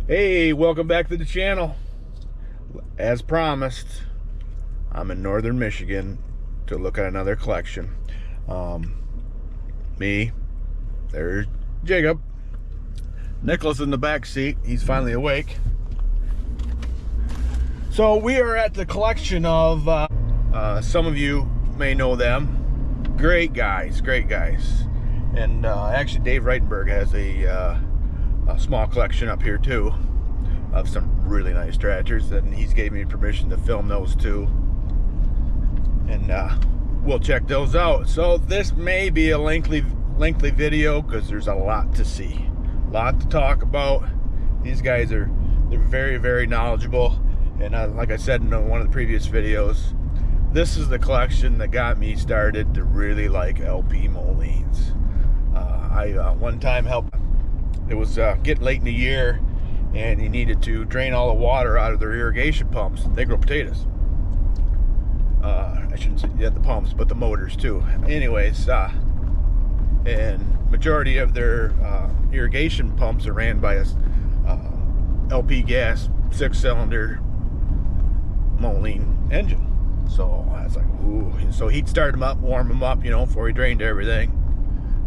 Hey, welcome back to the channel. As promised, I'm in northern Michigan to look at another collection. There's Jacob. Nicholas in the back seat. He's finally awake. So we are at the collection of, some of you may know them. Great guys. And actually Dave Reitenberg has a small collection up here too of some really nice tractors, and he's gave me permission to film those too, and we'll check those out. So this may be a lengthy video because there's a lot to see, a lot to talk about. These guys they're very knowledgeable, and like I said in one of the previous videos, this is the collection that got me started to really like LP Molines. I one time helped. It was getting late in the year, and he needed to drain all the water out of their irrigation pumps. They grow potatoes. I shouldn't say the pumps, but the motors too. Anyways, and majority of their irrigation pumps are ran by a LP gas 6-cylinder Moline engine. So I was like, ooh. So he'd start them up, warm them up, before he drained everything.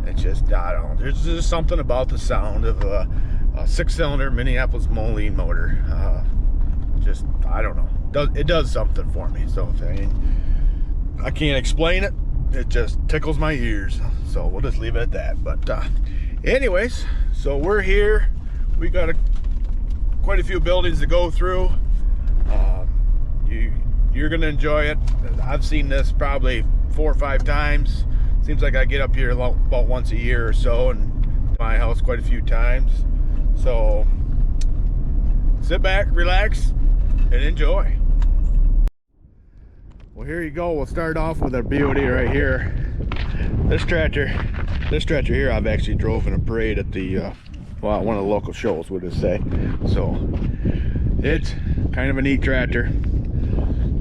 It's just, I don't know, there's just something about the sound of a 6-cylinder Minneapolis Moline motor. Just, I don't know, it does something for me. So I can't explain it. It just tickles my ears. So we'll just leave it at that. But anyways, so we're here. We got quite a few buildings to go through. You're gonna enjoy it. I've seen this probably 4 or 5 times. Seems like I get up here about once a year or so, and my house quite a few times. So sit back, relax, and enjoy. Well, here you go. We'll start off with our beauty right here. This tractor here, I've actually drove in a parade at the one of the local shows, we'll just say. So it's kind of a neat tractor.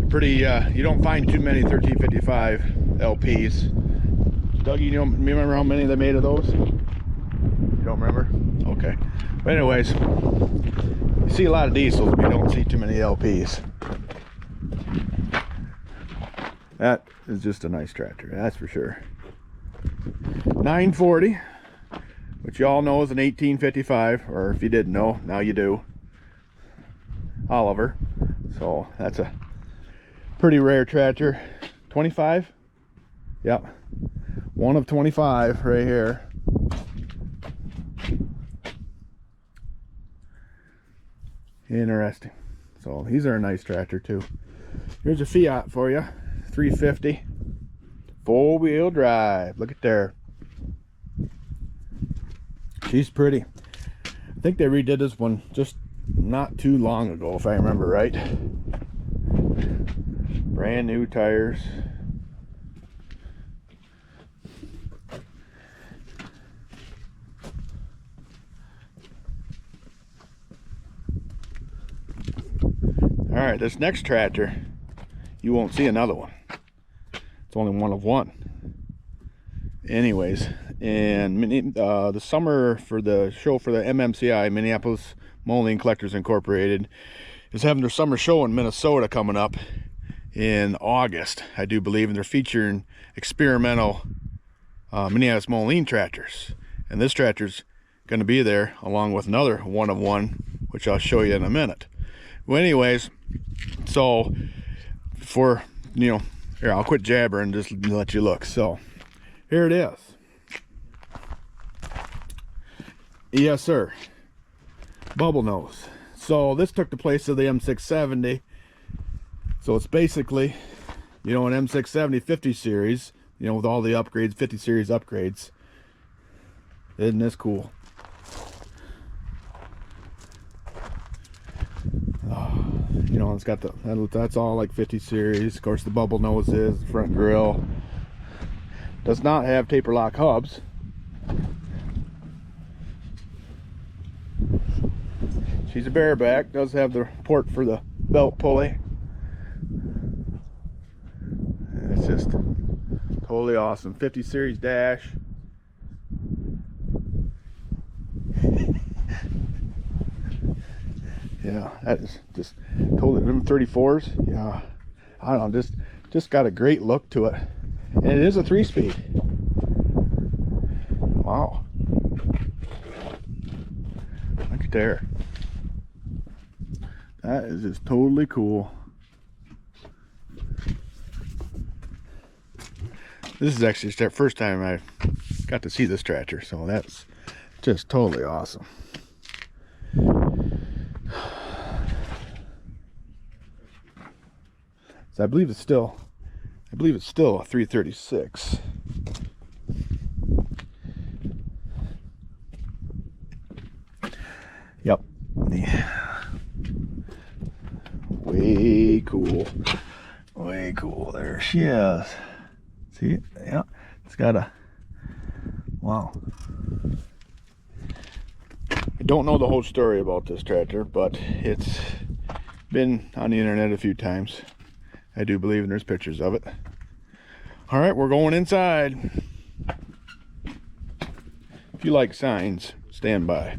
Pretty, you don't find too many 1355 LPs. Dougie, you remember how many they made of those? You don't remember? Okay. But anyways, you see a lot of diesels, but you don't see too many LPs. That is just a nice tractor, that's for sure. 940, which you all know is an 1855, or if you didn't know, now you do. Oliver. So that's a pretty rare tractor. 25? Yep. One of 25 right here. Interesting. So these are a nice tractor too. Here's a Fiat for you. 350. 4-wheel drive. Look at there. She's pretty. I think they redid this one just not too long ago, if I remember right. Brand new tires. All right, this next tractor, you won't see another one. It's only one of one. Anyways, and the summer for the show for the MMCI, Minneapolis Moline Collectors Incorporated, is having their summer show in Minnesota coming up in August, I do believe, and they're featuring experimental Minneapolis Moline tractors. And this tractor's going to be there along with another one of one, which I'll show you in a minute. Well, anyways, so for, here, I'll quit jabbering and just let you look. So here it is. Yes, sir. Bubble nose. So this took the place of the M670. So it's basically, an M670 50 series, with all the upgrades, 50 series upgrades. Isn't this cool? It's got that's all like 50 series. Of course, the bubble nose is front grille. Does not have taper lock hubs. She's a bareback. Does have the port for the belt pulley. It's just totally awesome. 50 series dash. Yeah, that is just totally, them 34s. Yeah, I don't know, just got a great look to it. And it is a 3-speed. Wow. Look at there. That is just totally cool. This is actually the first time I got to see this tractor, so that's just totally awesome. So I believe it's still a 336. Yep. Way cool. Way cool. There she is. See it? Yeah. It's got a, wow. I don't know the whole story about this tractor, but it's been on the internet a few times. I do believe there's pictures of it. All right, we're going inside. If you like signs, stand by.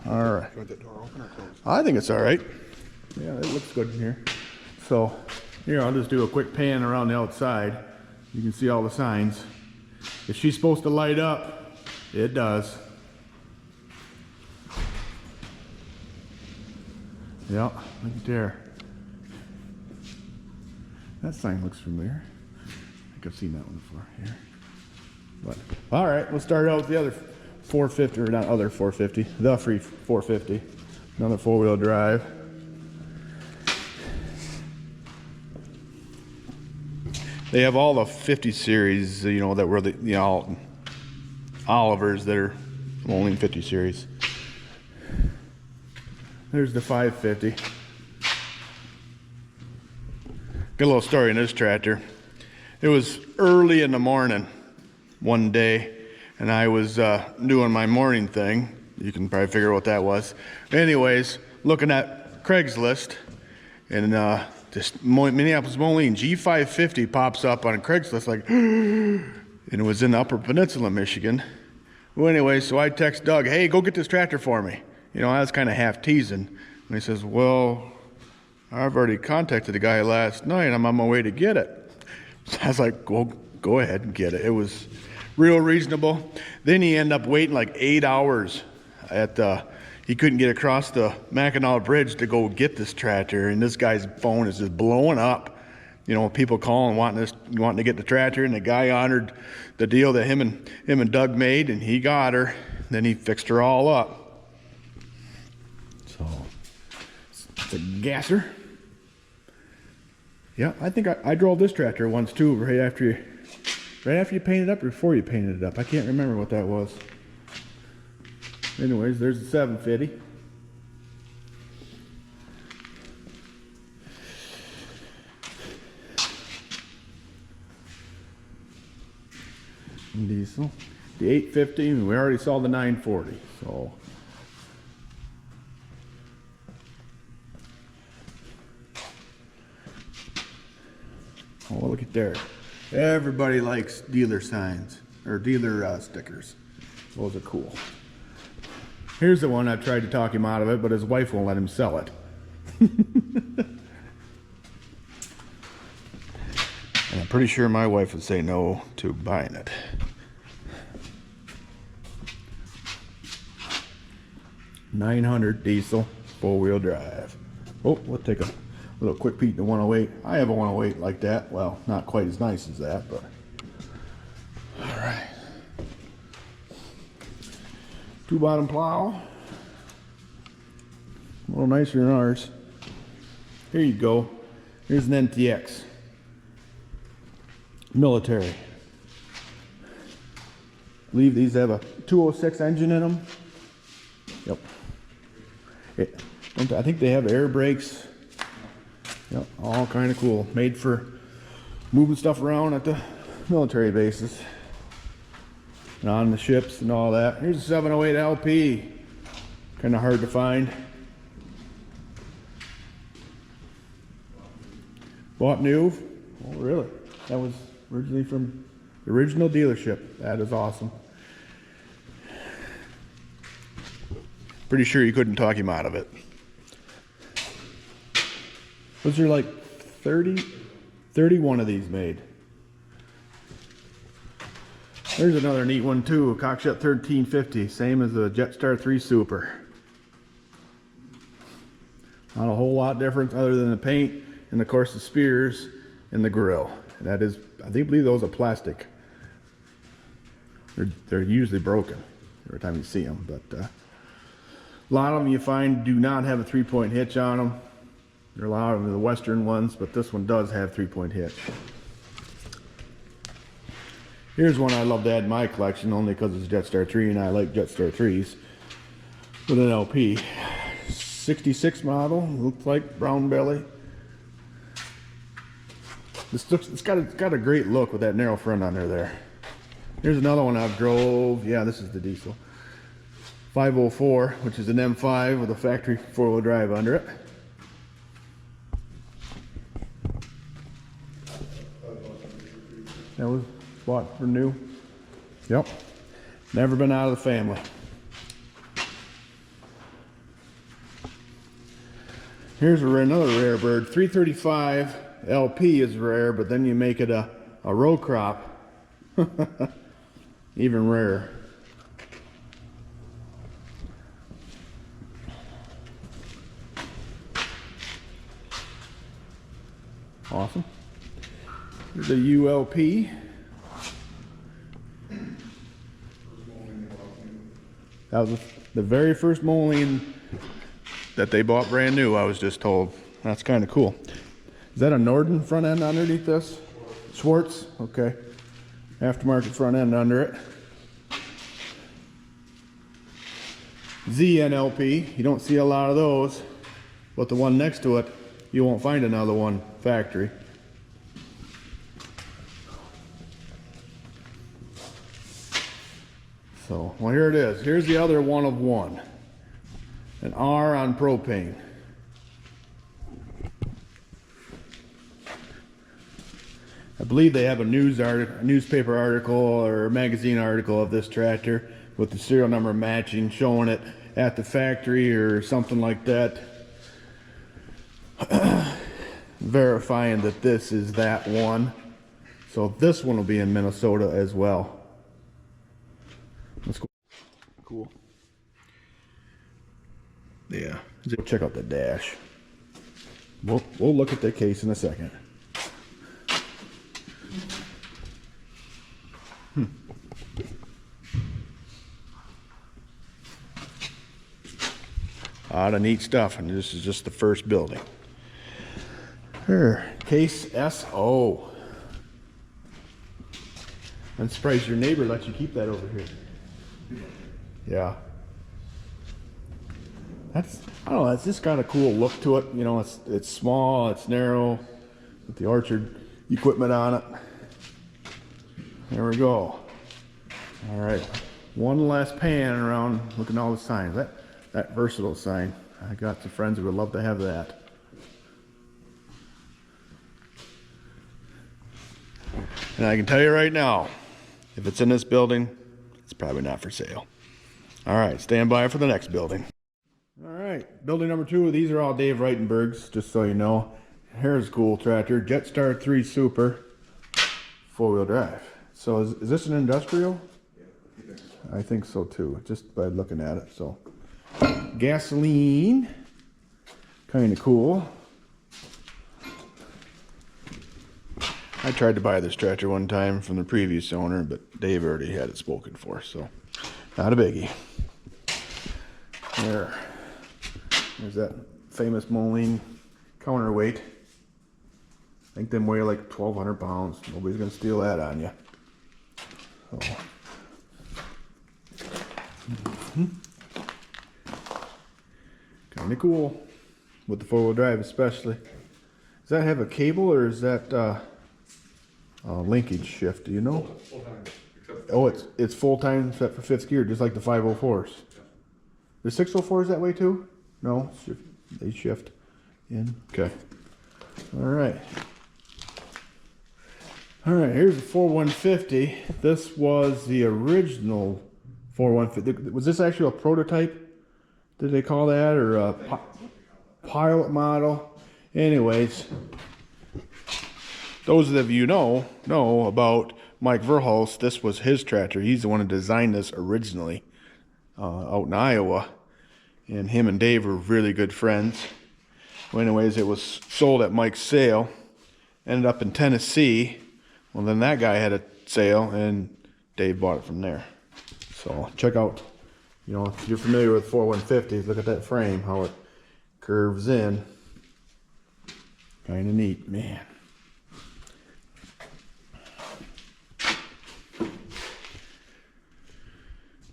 All right. You want that door open or closed? I think it's all right. Yeah, it looks good in here. So here, I'll just do a quick pan around the outside. You can see all the signs. If she's supposed to light up, it does. Yeah, look at there. That sign looks familiar. I think I've seen that one before here. But all right, we'll start out with the other 450, or not other 450, the free 450. Another 4-wheel drive. They have all the 50 series, you know, that were the, you know, Olivers that are only in 50 series. There's the 550. Got a little story in this tractor. It was early in the morning one day, and I was doing my morning thing. You can probably figure out what that was. Anyways, looking at Craigslist, and this Minneapolis Moline G550 pops up on Craigslist, like, and it was in the Upper Peninsula, Michigan. Well, anyway, so I text Doug, hey, go get this tractor for me. You know, I was kind of half teasing. And he says, well, I've already contacted the guy last night. I'm on my way to get it. So I was like, go ahead and get it. It was real reasonable. Then he ended up waiting like 8 hours at he couldn't get across the Mackinac Bridge to go get this tractor, and this guy's phone is just blowing up. You know, people calling wanting to get the tractor, and the guy honored the deal that him and Doug made, and he got her. Then he fixed her all up. So it's a gasser. Yeah, I think I drove this tractor once too, right after you painted it up, or before you painted it up. I can't remember what that was. Anyways, there's the 750. Diesel. The 850, we already saw the 940, so. Oh, look at there. Everybody likes dealer signs, or dealer stickers. Those are cool. Here's the one I've tried to talk him out of it, but his wife won't let him sell it. And I'm pretty sure my wife would say no to buying it. $900 diesel, 4-wheel drive. Oh, we'll take a little quick peek at the 108. I have a 108 like that. Well, not quite as nice as that, but all right. 2-bottom plow. A little nicer than ours. Here you go. Here's an NTX. Military. I believe these have a 206 engine in them. Yep. I think they have air brakes. Yep, all kind of cool. Made for moving stuff around at the military bases and on the ships and all that. Here's a 708 LP. Kind of hard to find. Bought new. Oh, really? That was originally from the original dealership. That is awesome. Pretty sure you couldn't talk him out of it. Was there like 31 of these made? There's another neat one too, a Cockshut 1350, same as the Jetstar 3 Super. Not a whole lot different other than the paint and of course the spears and the grill. And that is, I believe those are plastic. They're usually broken every time you see them, but a lot of them you find do not have a 3-point hitch on them. There are a lot of the Western ones, but this one does have 3-point hitch. Here's one I love to add in my collection only because it's Jetstar 3 and I like Jetstar 3s with an LP. 66 model, looks like brown belly. It's got a great look with that narrow front under there. Here's another one I've drove. Yeah, this is the diesel. 504, which is an M5 with a factory 4-wheel drive under it. That was bought for new. Yep. Never been out of the family. Here's another rare bird. 335 LP is rare, but then you make it a row crop. Even rarer. Awesome. Here's a ULP. That was the very first Moline that they bought brand new, I was just told. That's kind of cool. Is that a Norden front end underneath this? Schwartz? Okay. Aftermarket front end under it. ZNLP. You don't see a lot of those, but the one next to it, you won't find another one factory. So, well, here it is. Here's the other one of one. An R on propane. I believe they have a newspaper article or a magazine article of this tractor with the serial number matching, showing it at the factory or something like that. Verifying that this is that one. So this one will be in Minnesota as well. Let's go. Cool. Yeah. Check out the dash. We'll look at the case in a second. A lot of neat stuff, and this is just the first building. Here, case SO. I'm surprised your neighbor let you keep that over here. Yeah. I don't know, it's just got a cool look to it. You know, it's small, it's narrow, with the orchard equipment on it. There we go. All right, one last pan around looking at all the signs. That versatile sign, I got some friends who would love to have that. And I can tell you right now, if it's in this building, it's probably not for sale. All right, stand by for the next building. All right, building number 2. These are all Dave Reitenberg's, just so you know. Here's a cool tractor, Jetstar 3 Super, 4-wheel drive. So is this an industrial? Yeah. I think so too, just by looking at it. So gasoline, kind of cool. I tried to buy this tractor one time from the previous owner, but Dave already had it spoken for, so not a biggie. There's that famous Moline counterweight. I think them weigh like 1,200 pounds. Nobody's gonna steal that on you. So. Kind of cool with the 4-wheel drive, especially. Does that have a cable or is that linkage shift? Do you know? Full-time. Oh, it's full-time except for 5th gear, just like the 504s. Yeah. The 604s that way too? No, they shift in. Okay. All right. All right, here's the 4150. This was the original 4150. Was this actually a prototype did they call that, or a pilot model? Anyways, those of you know about Mike Verhulst. This was his tractor. He's the one who designed this originally out in Iowa, and him and Dave were really good friends. Well, anyways, it was sold at Mike's sale, ended up in Tennessee. Well, then that guy had a sale, and Dave bought it from there. So check out, you know, if you're familiar with 4150s, look at that frame, how it curves in. Kind of neat, man.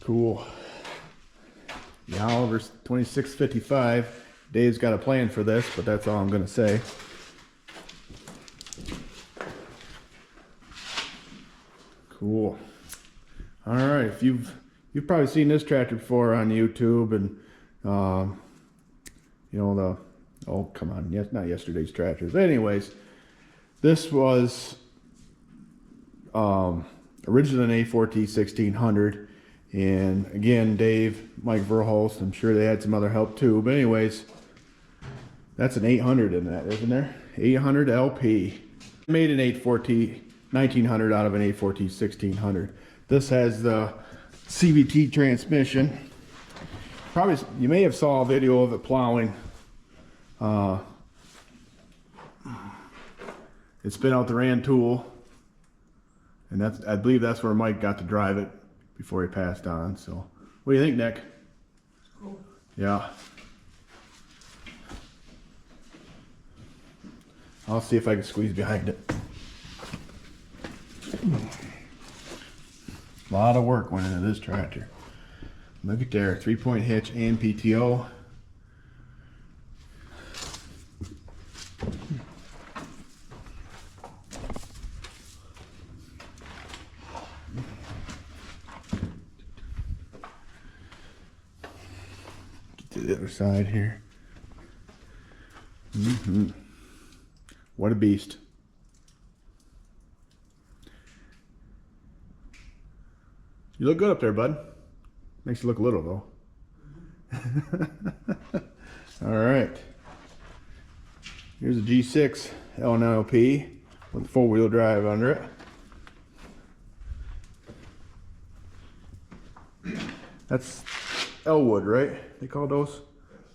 Cool. The Oliver's 2655. Dave's got a plan for this, but that's all I'm gonna say. Cool. All right, if you've probably seen this tractor before on YouTube, and you know, the, oh come on, yes, not yesterday's tractors. Anyways, this was originally an A4T 1600, and again, Dave, Mike Verhulst, I'm sure they had some other help too. But anyways, that's an 800 in that, isn't there? 800 LP. Made an 840 1900 out of an 840 1600. This has the CVT transmission. Probably you may have saw a video of it plowing. It's been out the ran tool, and that's, I believe that's where Mike got to drive it before he passed on. So what do you think, Nick? Cool. Yeah. I'll see if I can squeeze behind it. A lot of work went into this tractor. Look at there, 3-point hitch and PTO. Get to the other side here. What a beast. You look good up there, bud. Makes you look little, though. All right. Here's a G6 L9LP with 4-wheel drive under it. That's Elwood, right? They call those?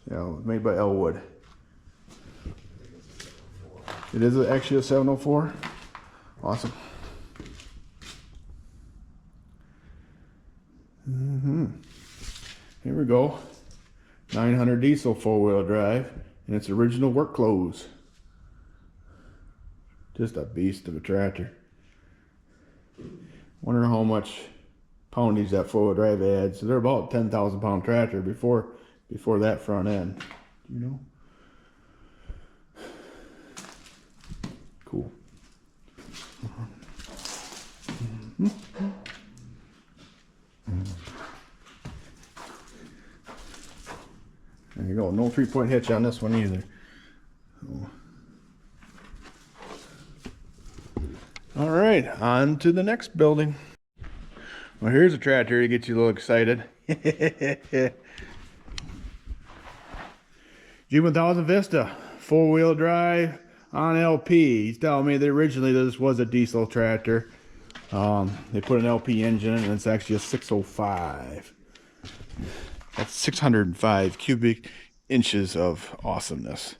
Yeah, it was made by Elwood. It is actually a 704. Awesome. Here we go. 900 diesel 4-wheel drive, and it's original work clothes. Just a beast of a tractor. Wonder how much poundage that 4-wheel drive adds. So they're about 10,000 pound tractor before that front end. You know. Cool. There you go. No 3-point hitch on this one either. Oh. All right, on to the next building. Well, here's a tractor to get you a little excited. G1000 Vista, 4-wheel drive on LP. He's telling me that originally this was a diesel tractor. They put an LP engine in, and it's actually a 605. That's 605 cubic inches of awesomeness.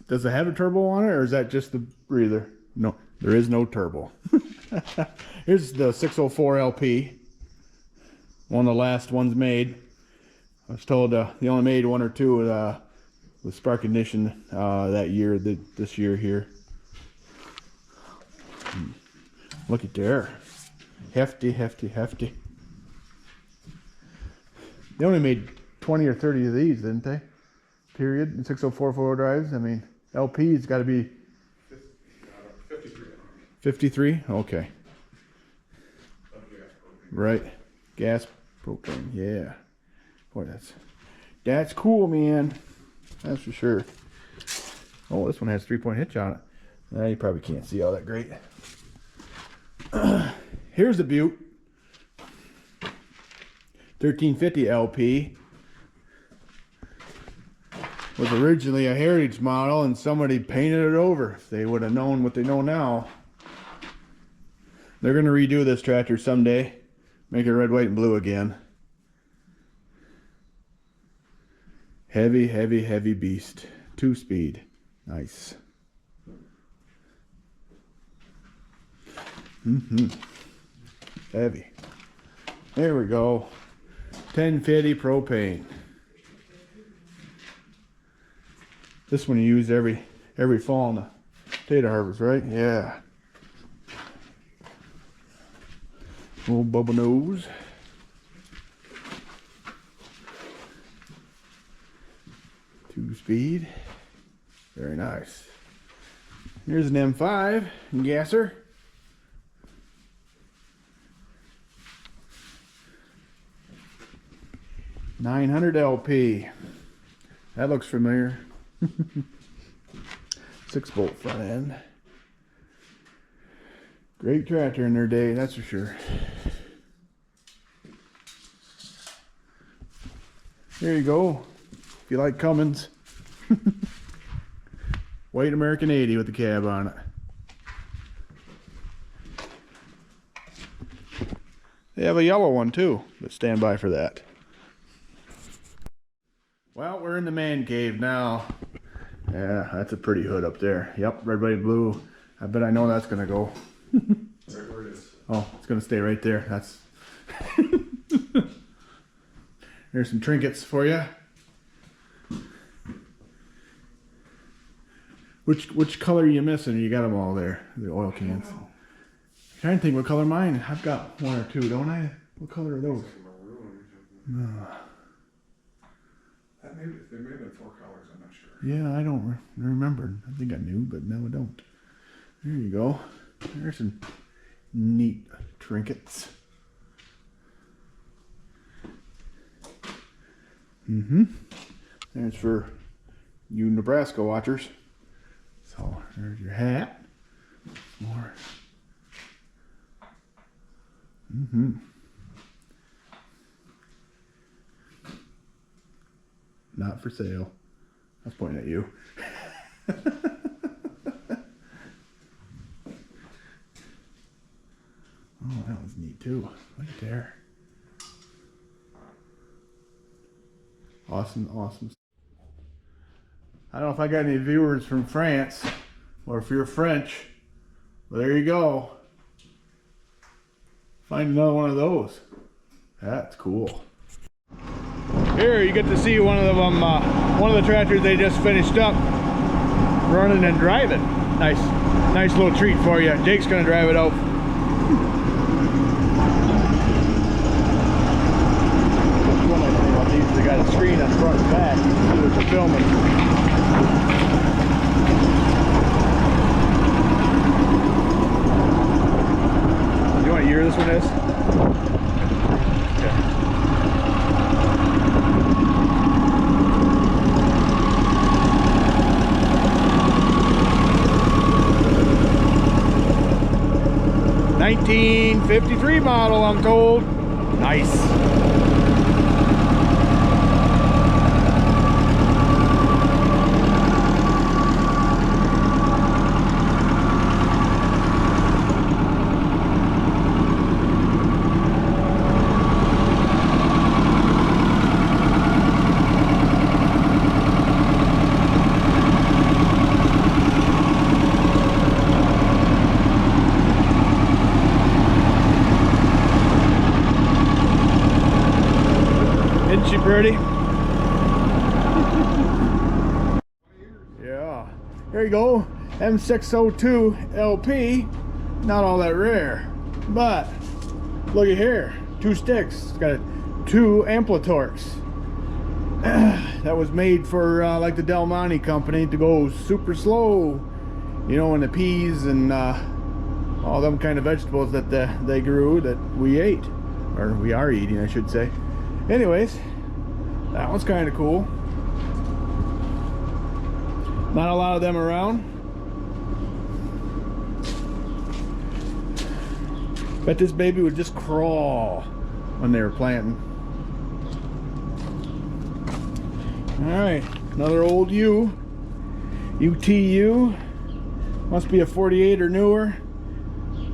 Does it have a turbo on it, or is that just the breather? No, there is no turbo. Here's the 604 LP. One of the last ones made. I was told they only made 1 or 2 with spark ignition that year, this year here. Look at there. Hefty, hefty, hefty. They only made 20 or 30 of these, didn't they? Period. In 604 4-wheel drives. I mean, LP's got to be 53. 53? Okay. Right. Gas propane. Yeah. Boy, that's cool, man. That's for sure. Oh, this one has 3-point hitch on it. You probably can't see all that great. Here's the Butte 1350 LP. Was originally a heritage model and somebody painted it over. If they would have known what they know now. They're going to redo this tractor someday. Make it red, white, and blue again. Heavy, heavy, heavy beast. 2-speed. Nice. Heavy. There we go. 1050 propane. This one you use every fall in the potato harvest, right? Yeah. Old bubble nose. Two-speed. Very nice. Here's an M5 gasser. $900 LP. That looks familiar. 6-bolt front end. Great tractor in their day, that's for sure. There you go. If you like Cummins. White American 80 with the cab on it. They have a yellow one too, but stand by for that. Well, we're in the man cave now. Yeah, that's a pretty hood up there. Yep, red, white, blue. I bet I know that's gonna go. Right where it is. Oh, it's gonna stay right there. That's there's some trinkets for you. Which color are you missing? You got them all there. The oil cans. I'm trying to think what color mine. I've got one or two, don't I? What color are those? No. There may have been 4 colors, I'm not sure. Yeah, I don't remember. I think I knew, but now I don't. There you go. There's some neat trinkets. There's for you Nebraska watchers. So there's your hat. More. Not for sale. I was pointing at you. Oh, that was neat too. Look at there. Awesome, awesome. I don't know if I got any viewers from France or if you're French. Well, there you go. Find another one of those. That's cool. Here you get to see one of them, one of the tractors they just finished up running and driving. Nice little treat for you. Jake's gonna drive it out. They got a screen on front and back so that they're filming. Do you want to hear this one is? Okay. '53 model, I'm told. Nice. Isn't she pretty? Yeah. There you go. M602 LP. Not all that rare. But look at here. 2 sticks. It's got 2 Amplitorques. That was made for like the Del Monte company to go super slow. You know, in the peas and all them kind of vegetables that they grew that we ate. Or we are eating, I should say. Anyways, that one's kind of cool. Not a lot of them around. Bet this baby would just crawl when they were planting. Alright, another old UTU. Must be a 48 or newer.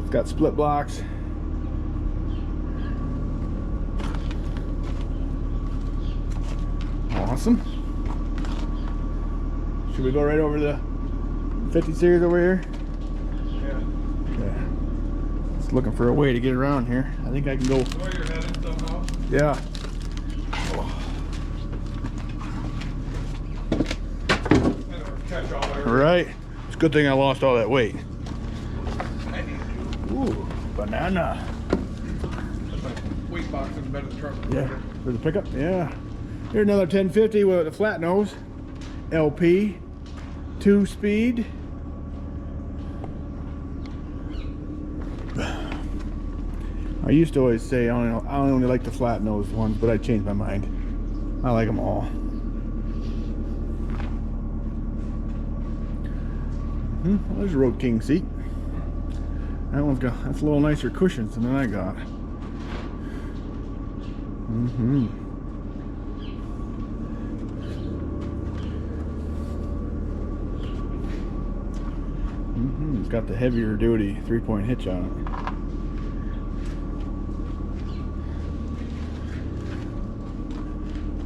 It's got split blocks. Awesome. Should we go right over the 50 series over here? Yeah. Just looking for a way to get around here. I think I can go. Where you're headed somehow? Yeah. Catch all there. All right. It's a good thing I lost all that weight. Ooh, banana. Weight box in the bed of the truck. Yeah, for the pickup. Yeah. Here's another 1050 with a flat nose, LP, 2-speed. I used to always say I only like the flat nose ones, but I changed my mind. I like them all. Well, there's a Road King seat. That's a little nicer cushions than I got. It's got the heavier duty 3-point hitch on it.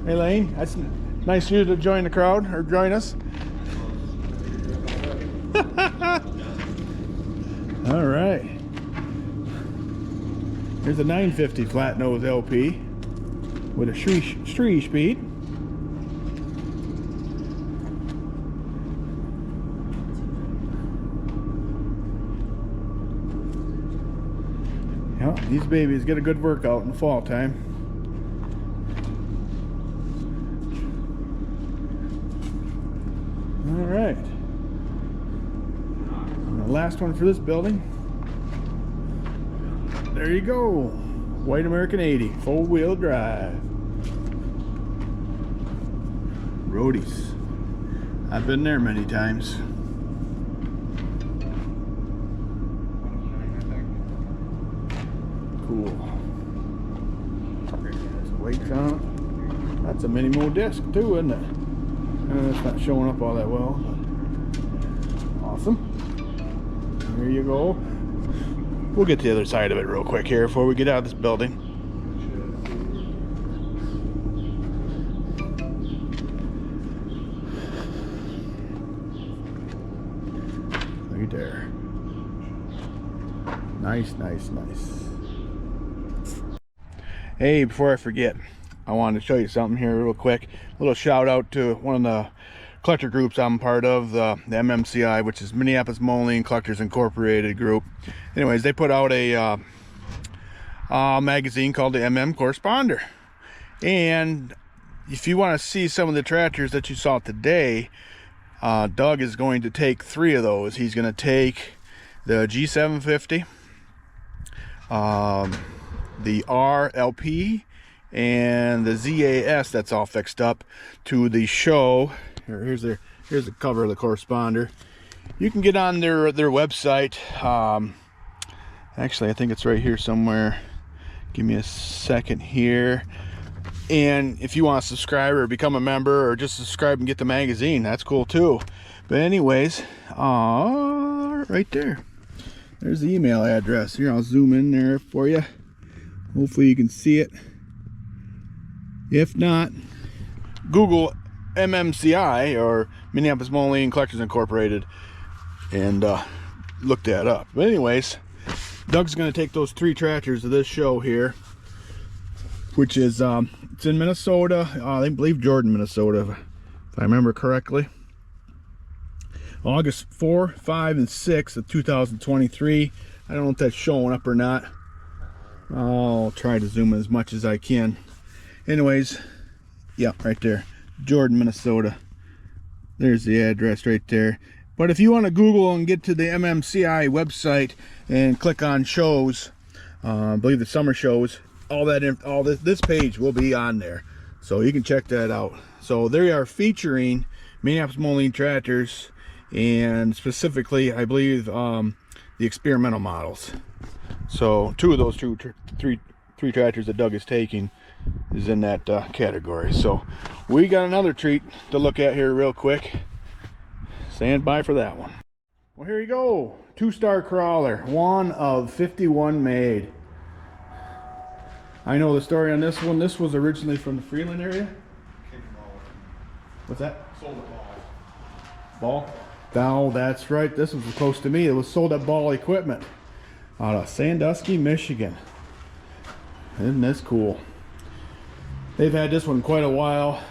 Hey Lane, that's nice of you to join the crowd or join us. All right. Here's a 950 flat nose LP with a 3-speed. Yeah, these babies get a good workout in the fall time. All right. And the last one for this building. There you go. White American 80, 4-wheel drive. Roadies. I've been there many times. Cool. There's weights on it. That's a Minimo disc too, isn't it? It's not showing up all that well. Awesome. There you go. We'll get to the other side of it real quick here before we get out of this building. Right there. Nice, nice, nice. Hey, before I forget, I wanted to show you something here real quick. A little shout out to one of the collector groups I'm part of, the MMCI, which is Minneapolis Moline Collectors Incorporated group. Anyways, they put out a magazine called the MM Corresponder. And if you want to see some of the tractors that you saw today, Doug is going to take 3 of those. He's going to take the G750, the RLP, and the ZAS that's all fixed up to the show. Here's the cover of the Corresponder. You can get on their website. Actually, I think it's right here somewhere. Give me a second here. And if you want to subscribe or become a member or just subscribe and get the magazine, that's cool too. But anyways, right there. There's the email address. Here, I'll zoom in there for you. Hopefully you can see it. If not, Google MMCI or Minneapolis Moline Collectors Incorporated and look that up. But anyways, Doug's going to take those 3 tractors of this show here, which is it's in Minnesota. I believe Jordan, Minnesota, if I remember correctly. August 4, 5, and 6 of 2023. I don't know if that's showing up or not. I'll try to zoom in as much as I can. Anyways, yeah, right there, Jordan, Minnesota. There's the address right there. But if you want to Google and get to the MMCI website and click on shows, I believe the summer shows, this page will be on there, so you can check that out. So they are featuring Minneapolis Moline tractors, and specifically, I believe, the experimental models. So two of those three tractors that Doug is taking is in that category. So we got another treat to look at here real quick. Stand by for that one. Well, here you go. 2-star crawler, one of 51 made. I know the story on this one. This was originally from the Freeland area. What's that? Sold at Ball? Oh, that's right. This was close to me. It was sold at Ball Equipment out of Sandusky, Michigan. Isn't this cool? They've had this one quite a while.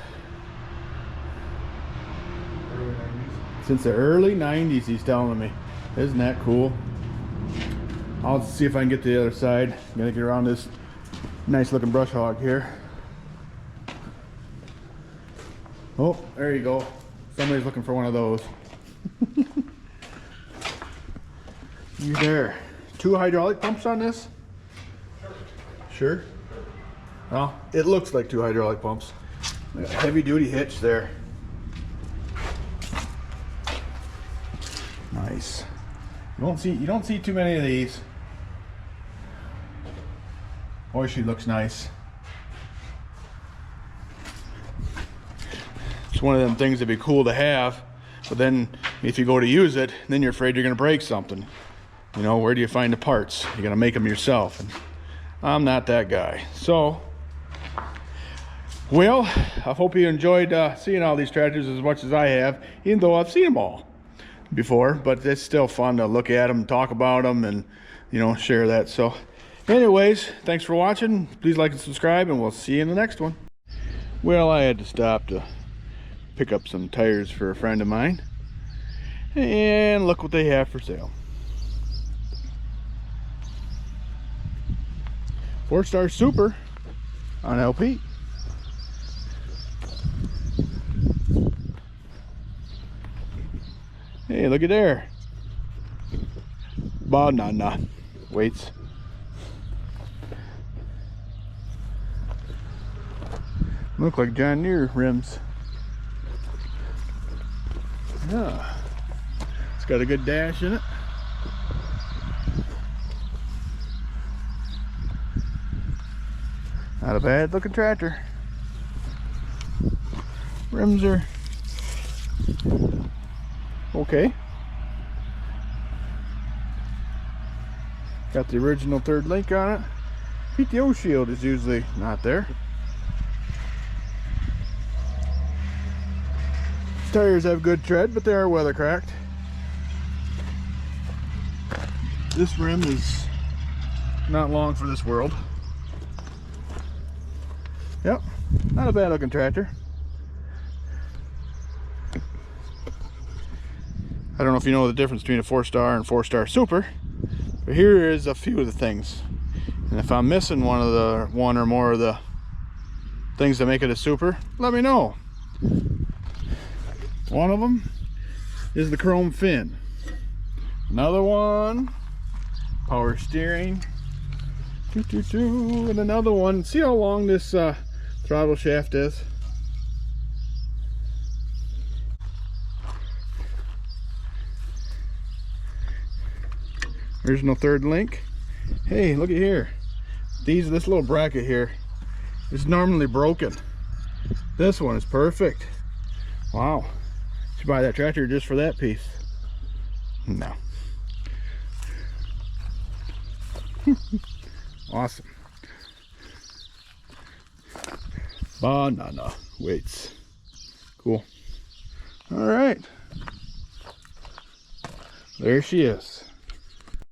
Since the early 90s, he's telling me. Isn't that cool? I'll see if I can get to the other side. I'm gonna get around this nice looking brush hog here. Oh, there you go. Somebody's looking for one of those. You there? 2 hydraulic pumps on this? Sure. Well, it looks like 2 hydraulic pumps. Heavy duty hitch there. Nice. You don't see too many of these. Boy, she looks nice. It's one of them things that'd be cool to have, but then if you go to use it, then you're afraid you're gonna break something. You know, where do you find the parts? You're gonna make them yourself, and I'm not that guy. So, well, I hope you enjoyed seeing all these tractors as much as I have, even though I've seen them all before, but it's still fun to look at them, talk about them, and, you know, share that. So anyways, thanks for watching. Please like and subscribe, and we'll see you in the next one. Well, I had to stop to pick up some tires for a friend of mine, and look what they have for sale. 4-star Super on LP. Hey, look at there. Banana weights. Look like John Deere rims. Yeah. It's got a good dash in it. Not a bad looking tractor. Rims are okay. Got the original 3rd link on it. PTO shield is usually not there. Tires have good tread, but they are weather cracked. This rim is not long for this world. Yep, not a bad looking tractor. I don't know if you know the difference between a 4-star and 4-star Super, but here is a few of the things. And if I'm missing one or more of the things that make it a Super, let me know. One of them is the chrome fin. Another one, power steering. And another one, see how long this throttle shaft is? Original 3rd link. Hey, look at here. This little bracket here is normally broken. This one is perfect. Wow. Should buy that tractor just for that piece. No. Awesome. Banana weights. Cool. All right. There she is.